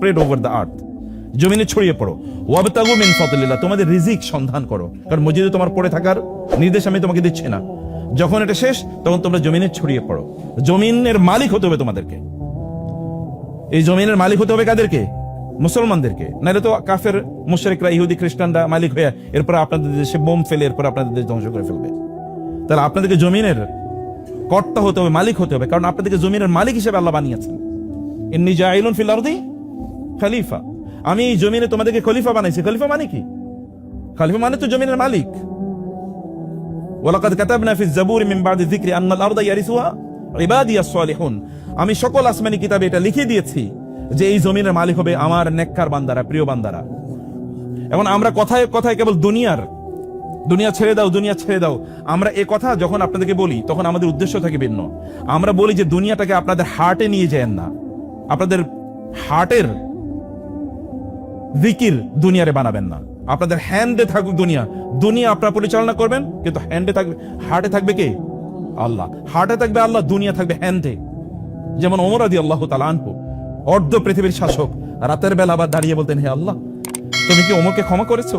Spread over the earth, জমিনে ছড়িয়ে পড়ো। ওয়াবতাগু মিন ফাদলিল্লাহ, তোমাদের রিজিক সন্ধান করো, কারণ মসজিদে তোমার পড়ে থাকার নির্দেশ আমি তোমাকে দিচ্ছি না। যখন এটা শেষ তখন তোমরা জমিনে ছড়িয়ে পড়ো। জমিনের মালিক হতে হবে তোমাদেরকে। এই জমিনের মালিক হতে হবে কাদেরকে? মুসলমানদেরকে। নাহলে তো কাফের মুশরিকরা, ইহুদি খ্রিস্টানরা মালিক হয়ে এরপর আপনাদের দেশে বোম ফেলে এরপর আপনাদের দেশ ধ্বংস করে ফেলবে। তাহলে আপনাদেরকে জমিনের কর্তা হতে হবে, মালিক হতে হবে, কারণ আপনাদেরকে জমিনের মালিক হিসেবে আল্লাহ বানিয়েছেন। ইন্নী জাইলুন ফিল আরদি খলিফা, আমি এই জমিনে তোমাদেরকে খলিফা বানাইছি। খলিফা মানে কি? খলিফা মানে তো জমিনের মালিক। ওয়ালাকাদ কাতাবনা ফিজ জাবুরি মিন বাদি যিকরি আন্নাল আরদা ইয়ারিসুহা ইবাদিয়াস সালিহুন, আমি সকল আসমানি কিতাবে এটা লিখে দিয়েছি যে এই জমিনের মালিক হবে আমার নেককার বান্দারা, প্রিয় বান্দারা। এখন আমরা কথায় কথায় কেবল দুনিয়া ছেড়ে দাও, দুনিয়া ছেড়ে দাও, আমরা এ কথা যখন আপনাদেরকে বলি তখন আমাদের উদ্দেশ্য থাকে ভিন্ন। আমরা বলি যে দুনিয়াটাকে আপনাদের হার্টে নিয়ে যায়েন না, আপনাদের হার্টের জিকির দুনিয়ারে বানাবেন না। আপনাদের হ্যান্ডে থাকুক দুনিয়া, দুনিয়া আপনারা পরিচালনা করবেন, কিন্তু হ্যান্ডে থাকবে, হার্টে থাকবে কে? আল্লাহ। হার্টে থাকবে আল্লাহ, দুনিয়া থাকবে হ্যান্ডে। যেমন ওমর রাদিয়াল্লাহু তাআলা আনহু, অর্ধ পৃথিবীর শাসক, রাতের বেলা আবার দাঁড়িয়ে বলতেন, হে আল্লাহ, তুমি কি ওমরকে ক্ষমা করেছো?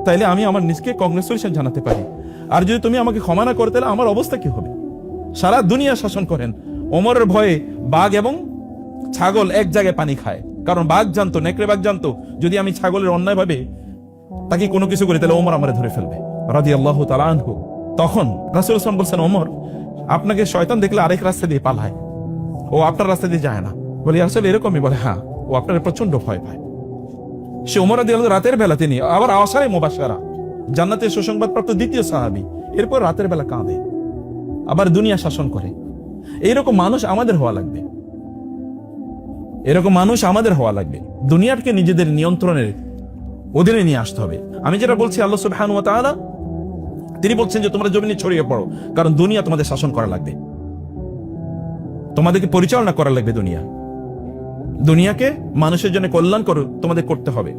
তাইলে আমি আমার নিজকে কংগ্রেচুলেশন জানাতে পারি। আর যদি তুমি আমাকে ক্ষমা না করো তাহলে আমার অবস্থা কি হবে? সারা দুনিয়া শাসন করেন। ওমরের ভয়ে বাঘ এবং ছাগল এক জায়গায় পানি খায়, কারণ বাঘ জানতো, নেকড়ে বাঘ জানতো, যদি আমি ছাগলের অন্যায় ভাবে তাকে কোনো কিছু করি তাহলে ওমর আমারে ধরে ফেলবে রাদিয়াল্লাহু তাআলা আনহু। তখন রাসূল সাল্লাল্লাহু আলাইহি ওয়াসাল্লাম বলছেন, ওমর, আপনাকে শয়তান দেখলে আরেক রাস্তা দিয়ে পালায়, ও আপনার রাস্তা দিয়ে যায় না। বলি আসলে এরকমই? বলে হ্যাঁ, ও আপনার প্রচন্ড ভয় পায়। সে ওমর রাদিয়াল্লাহু রাতের বেলা, তিনি আবার আশারে মুবাশশারা, জান্নাতের সুসংবাদপ্রাপ্ত দ্বিতীয় সাহাবী, এরপর রাতের বেলা কাঁদে, আবার দুনিয়া শাসন করে। এইরকম মানুষ আমাদের হওয়া লাগবে, এরকম মানুষ আমাদের হওয়া লাগবে। দুনিয়াকে নিজেদের নিয়ন্ত্রণের অধীনে নিয়ে আসতে হবে। আমি যেটা বলছি, আল্লাহ সুবহানাহু ওয়া তাআলা তিনি বলছেন যে তোমরা জমিনে ছড়িয়ে পড়ো, কারণ দুনিয়া তোমাদের শাসন করা লাগবে, তোমাদেরকে পরিচালনা করা লাগবে। দুনিয়াকে মানুষের জন্য কল্যাণ করো তোমাদের করতে হবে।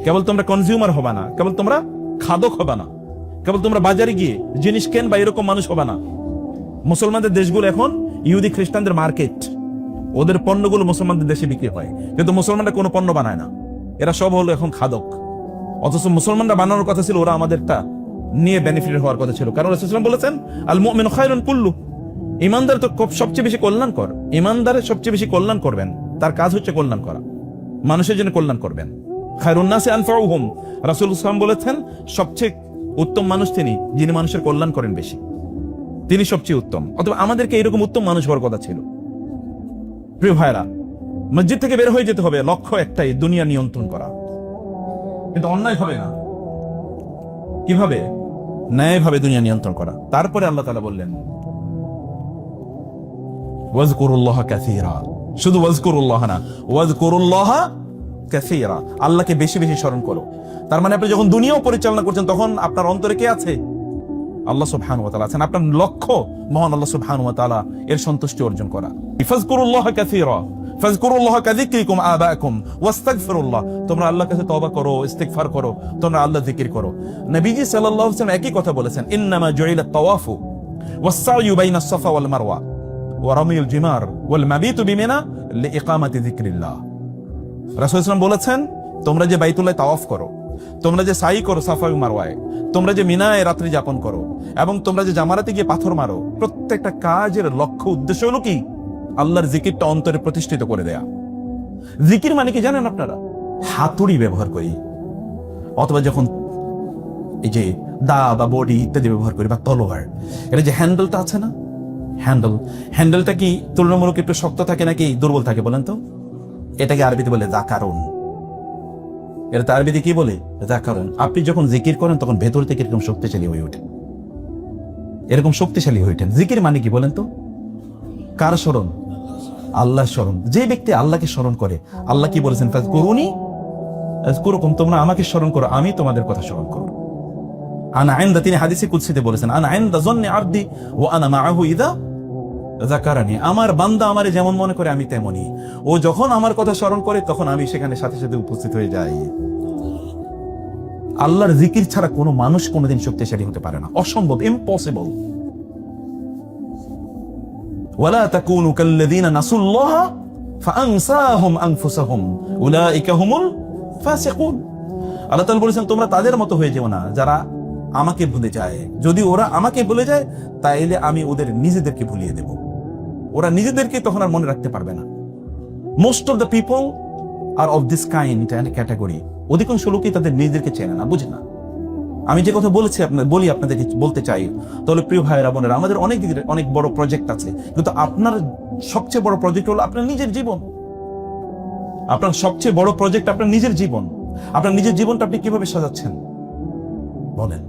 কেবল তোমরা কনজিউমার হবা না, কেবল তোমরা খাদক হবা না, কেবল তোমরা বাজারে গিয়ে জিনিস কেন বা এরকম মানুষ হবা না। মুসলমানদের দেশগুলো এখন ইহুদি খ্রিস্টানদের মার্কেট, ওদের পণ্যগুলো মুসলমানদের দেশে বিক্রি হয়, কিন্তু মুসলমানরা কোনো পণ্য বানায় না, এরা সব হলো এখন খাদক। অথচ মুসলমানরা বানানোর কথা ছিল, ওরা আমাদেরটা নিয়ে বেনিফিট হওয়ার কথা ছিল, কারণ রাসূলুল্লাহ সাল্লাল্লাহু আলাইহি ওয়াসাল্লাম বলেছেন, আল মুমিনু খায়রুন কুল্লু, ইমানদার তো সবচেয়ে বেশি কল্যাণ কর, ইমানদারের সবচেয়ে বেশি কল্যাণ করবেন, তার কাজ হচ্ছে কল্যাণ করা, মানুষের জন্য কল্যাণ করবেন। খায়রুন নাসি আনফাউহুম, রাসূলুল্লাহ সাল্লাল্লাহু আলাইহি ওয়াসাল্লাম বলেছেন সবচেয়ে উত্তম মানুষ তিনি, যিনি মানুষের কল্যাণ করেন বেশি, তিনি সবচেয়ে উত্তম। অথবা আমাদেরকে এরকম উত্তম মানুষ হওয়ার কথা ছিল। প্রিয় ভাইরা, মসজিদ থেকে বের হয়ে যেতে হবে, লক্ষ্য একটাই, দুনিয়া নিয়ন্ত্রণ করা, কিন্তু অন্যায় হবে না। কিভাবে? ন্যায়ভাবে দুনিয়া নিয়ন্ত্রণ করা। তারপরে আল্লাহ তাআলা বললেন, ওয়াজকুরুল্লাহ কাসীরা, শুধু ওয়াজকুরুল্লাহ না, ওয়াজকুরুল্লাহ কাসীরা, আল্লাহকে বেশি বেশি স্মরণ করো। তার মানে আপনি যখন দুনিয়াও পরিচালনা করছেন তখন আপনার অন্তরে কে আছে? আল্লাহ সুবহানাহু ওয়া তাআলা আছেন। আপনার লক্ষ্য মহান আল্লাহ সুবহানাহু ওয়া তাআলা এর সন্তুষ্টি অর্জন করা। ফাজকুরুল্লাহ কাসীরা ফাজকুরুল্লাহ কাযিকরিকুম আবাকুম ওয়াস্তাগফিরুল্লাহ, তোমরা আল্লাহর কাছে তওবা করো, ইস্তিগফার করো, তোমরা আল্লাহ জিকির করো। নবীজি সাল্লাল্লাহু আলাইহি ওয়াসাল্লাম একই কথা বলেছেন, ইন্নামা জুইলাত তাওয়াফু ওয়াস-সা'য়ু বাইনাস সাফা ওয়াল মারওয়া ওয়া রামিউল জিমার ওয়াল মাবিতু বিমিনা লিইকামাতি যিকরিল্লাহ। রাসূল সাল্লাল্লাহু আলাইহি ওয়াসাল্লাম বলেছেন, তোমরা যে বাইতুল্লাহ তাওয়াফ করো, তোমরা যে সাই করো সাফা ও মারওয়ায়, তোমরা যে মিনায় রাত্রি যাপন করো, এবং তোমরা যে জামারাতে গিয়ে পাথর মারো, প্রত্যেকটা কাজের লক্ষ্য উদ্দেশ্য হলো কি? আল্লাহর জিকিরটা অন্তরে প্রতিষ্ঠিত করে দেয়া। জিকির মানে কি জানেন আপনারা? হাতুড়ি ব্যবহার করি, অথবা যখন এই যে দা বা বডি ইত্যাদি ব্যবহার করি, বা তলোয়ার, এটা যে হ্যান্ডেলটা আছে না, হ্যান্ডেলটা কি তুলনামূলক একটু শক্ত থাকে নাকি দুর্বল থাকে বলেন তো? এটাকে আরবিতে বলে যাকারুন। এটা আরবিতে কি বলে? যাকারুন। আপনি যখন জিকির করেন তখন ভেতর থেকে এরকম শক্তিশালী হয়ে ওঠেন, এরকম শক্তিশালী হয়ে ওঠেন। জিকির মানে কি বলেন তো? কার স্মরণ? আল্লাহ স্মরণ। যে ব্যক্তি আল্লাহকে স্মরণ করে, আল্লাহ কি বলেছেন? ফাজকুরুনি আযকুরুকুম, তোমরা আমাকে স্মরণ করো, আমি তোমাদের কথা স্মরণ করব। আনা ইনদা, তিনি হাদিসে কুদসিতে বলেছেন, আনা ইনদা যন্নি আবদি ওয়া আনা মাআহু ইযা যাকারানি, আমার বান্দা আমারে যেমন মনে করে আমি তেমনই, ও যখন আমার কথা স্মরণ করে তখন আমি সেখানে সাথে সাথে উপস্থিত হয়ে যাই। আল্লাহর জিকির ছাড়া কোনো মানুষ কোনোদিন শক্তিশালী হতে পারে না, অসম্ভব, ইম্পসিবল। ওয়ালা তাকুনু কাল্লাযীনা নাসুল্লাহ ফাআনসাহুম আনফুসাহুম উলাইকা হুমুল ফাসিকুন। আল্লাহ তাআলা বলেছেন তোমরা তাদের মতো হয়ে যেও না যারা আমাকে ভুলে যায়। যদি ওরা আমাকে ভুলে যায় তাইলে আমি ওদের নিজেদেরকে ভুলিয়ে দেব। ওরা নিজেদেরকে তখন আর মনে রাখতে পারবে না। Most of the people are of this kind and category. অধিকাংশ লোকই তাদের নিজেদেরকে চেনে না, বুঝে না। আমি যে কথা বলেছি বলি আপনাদেরকে বলতে চাই, তাহলে প্রিয় ভাইয়েরা বোনেরা, আমাদের অনেক বড় প্রজেক্ট আছে, কিন্তু আপনার সবচেয়ে বড় প্রজেক্ট হলো আপনার নিজের জীবন। আপনার সবচেয়ে বড় প্রজেক্ট আপনার নিজের জীবন। আপনার নিজের জীবনটা আপনি কিভাবে সাজাচ্ছেন বলেন?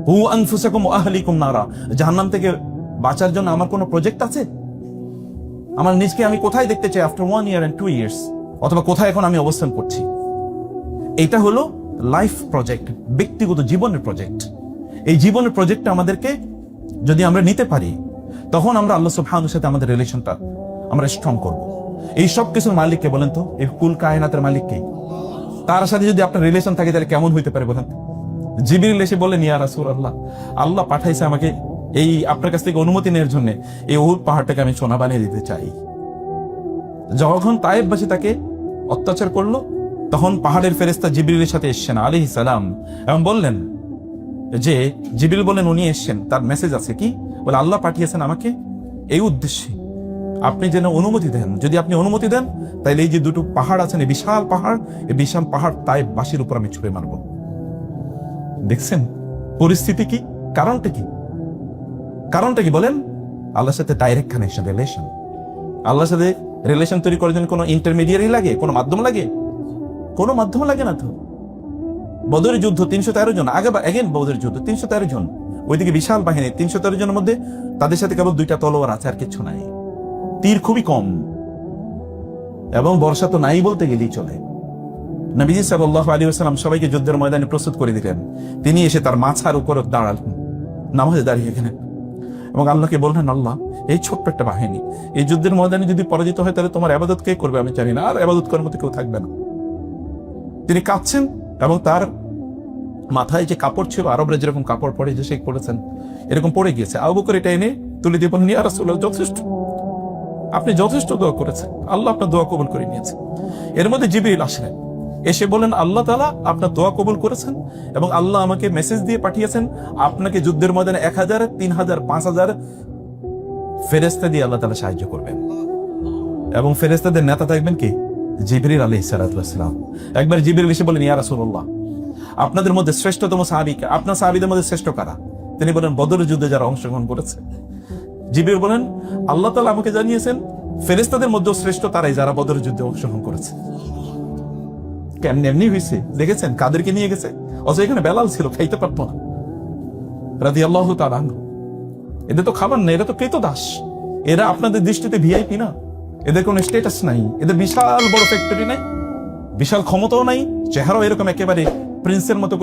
হু আনফুসাকুম ওয়া আহলিকুম নারা। জাহান্নাম থেকে বাঁচার জন্য আমার কোনো প্রজেক্ট আছে? আমার নিজকে আমি কোথায় দেখতে চাই আফটার 1 year and 2 years, অথবা কোথায় এখন আমি অবস্থান করছি? এটা হলো লাইফ প্রজেক্ট, ব্যক্তিগত জীবনের প্রজেক্ট। এই জীবনের প্রজেক্টটা আমাদেরকে যদি আমরা নিতে পারি, তখন আমরা আল্লাহ সুবহানাহু সাথে আমাদের রিলেশনটা আমরা স্ট্রং করব। এই সব কিছুর মালিককে বলেন তো? এই কুল কায়নাতের মালিককে। তার সাথে যদি আপনার রিলেশন থাকে তাহলে কেমন হইতে পারে বলেন? জিবরিল এসে বললেন, ইয়া রাসূলুল্লাহ, আল্লাহ পাঠাইছে আমাকে এই আপনার কাছ থেকে অনুমতি নেওয়ার জন্য, এই উহুদ পাহাড়টাকে আমি সোনা বানিয়ে দিতে চাই। যখন তায়েফবাসী তাকে অত্যাচার করলো, তখন পাহাড়ের ফেরেশতা জিবরিলের সাথে এসেছেন আলাইহিস সালাম এবং বললেন যে, জিবরিল বলেন উনি এসেছেন, তার মেসেজ আছে কি? বলে আল্লাহ পাঠিয়েছেন আমাকে এই উদ্দেশ্যে, আপনি যেন অনুমতি দেন। যদি আপনি অনুমতি দেন তাহলে এই যে দুটো পাহাড় আছেন, এই বিশাল পাহাড় তায়েফবাসীর উপর আমি ছুঁড়ে মারব। দেখছেন পরিস্থিতি কি? কারণটা কি বলেন? আল্লাহর সাথে ডাইরেক্ট কানেকশন, রিলেশন। আল্লাহর সাথে রিলেশন তৈরি করার জন্য কোনো ইন্টারমিডিয়ারি লাগে? কোনো মাধ্যম লাগে? কোনো মাধ্যম লাগে না তো। বদরের যুদ্ধ 313 জন, বদরের যুদ্ধ 313 জন, ওইদিকে বিশাল বাহিনী 313 জনের মধ্যে তাদের সাথে কেবল 2টা তলোয়ার আছে, আর কিছু নাই। তীর খুবই কম, এবং বর্ষা তো নাই বলতে গেলেই চলে। নবীজি সাল্লাল্লাহু আলাইহি ওয়াসাল্লাম সবাইকে যুদ্ধের ময়দানে প্রস্তুত করে দিলেন। তিনি এসে তার মাথার উপরে দাঁড়ালেন, নামাজে দাঁড়িয়ে গেলেন এবং আল্লাহকে বললেন, আল্লাহ, এই ছোট্ট একটা বাহিনী এই যুদ্ধের ময়দানে যদি পরাজিত হয় তাহলে তোমার ইবাদত কে করবে? আমি জানি না, আর ইবাদত করার মতো কেউ থাকবে না। তিনি কাঁদছেন এবং তার মাথায় যে কাপড় ছিল, আরবরা যেরকম কাপড় পরে যে শেখ পড়েছেন, এরকম পড়ে গিয়েছে। আবু বকর এটা এনে তুলে দিয়ে বললেন, ইয়া রাসূলুল্লাহ, যথেষ্ট, আপনি যথেষ্ট দোয়া করেছেন, আল্লাহ আপনার দোয়া কবুল করে নিয়েছে। এর মধ্যে জিবরিল আসলেন, এসে বলেন, আল্লাহ তাআলা আপনার দোয়া কবুল করেছেন এবং আল্লাহ আমাকে মেসেজ দিয়ে পাঠিয়েছেন আপনাকে যুদ্ধের ময়দানে 1000, 3000, 5000 ফেরেশতা দিয়ে আল্লাহ তাআলা সাহায্য করবেন, এবং ফেরেশতাদের নেতা থাকবেন কি? জিবরিল আলাইহিস সালাতু ওয়াস সালাম। একবার জিবরিল এসে বলেন, ইয়া রাসূলুল্লাহ, আপনাদের মধ্যে শ্রেষ্ঠতম সাহাবী কে? আপনার সাহাবীদের মধ্যে শ্রেষ্ঠ কারা? তিনি বলেন, বদরের যুদ্ধে যারা অংশগ্রহণ করেছে। জিবরিল বলেন, আল্লাহ তাআলা আমাকে জানিয়েছেন ফেরেশতাদের মধ্যে শ্রেষ্ঠ তারাই যারা বদরের যুদ্ধে অংশগ্রহণ করেছে। কেমনি এমনি হয়েছে দেখেছেন? কাদেরকে নিয়ে গেছে? অথচ এখানে বেলাল ছিল, খাইতে পারতো না, রাদিয়াল্লাহু তাআলা আনহু। এদের তো খাবার নেই, এরা তো ক্রেতদাস। এরা আপনাদের দৃষ্টিতে ভিআইপি না, এদের কোনো স্ট্যাটাস নাই, এদের বিশাল বড় ফ্যাক্টরি নাই, বিশাল ক্ষমতাও নাই, চেহারাও এরকম একেবারে প্রিন্সের মতো করে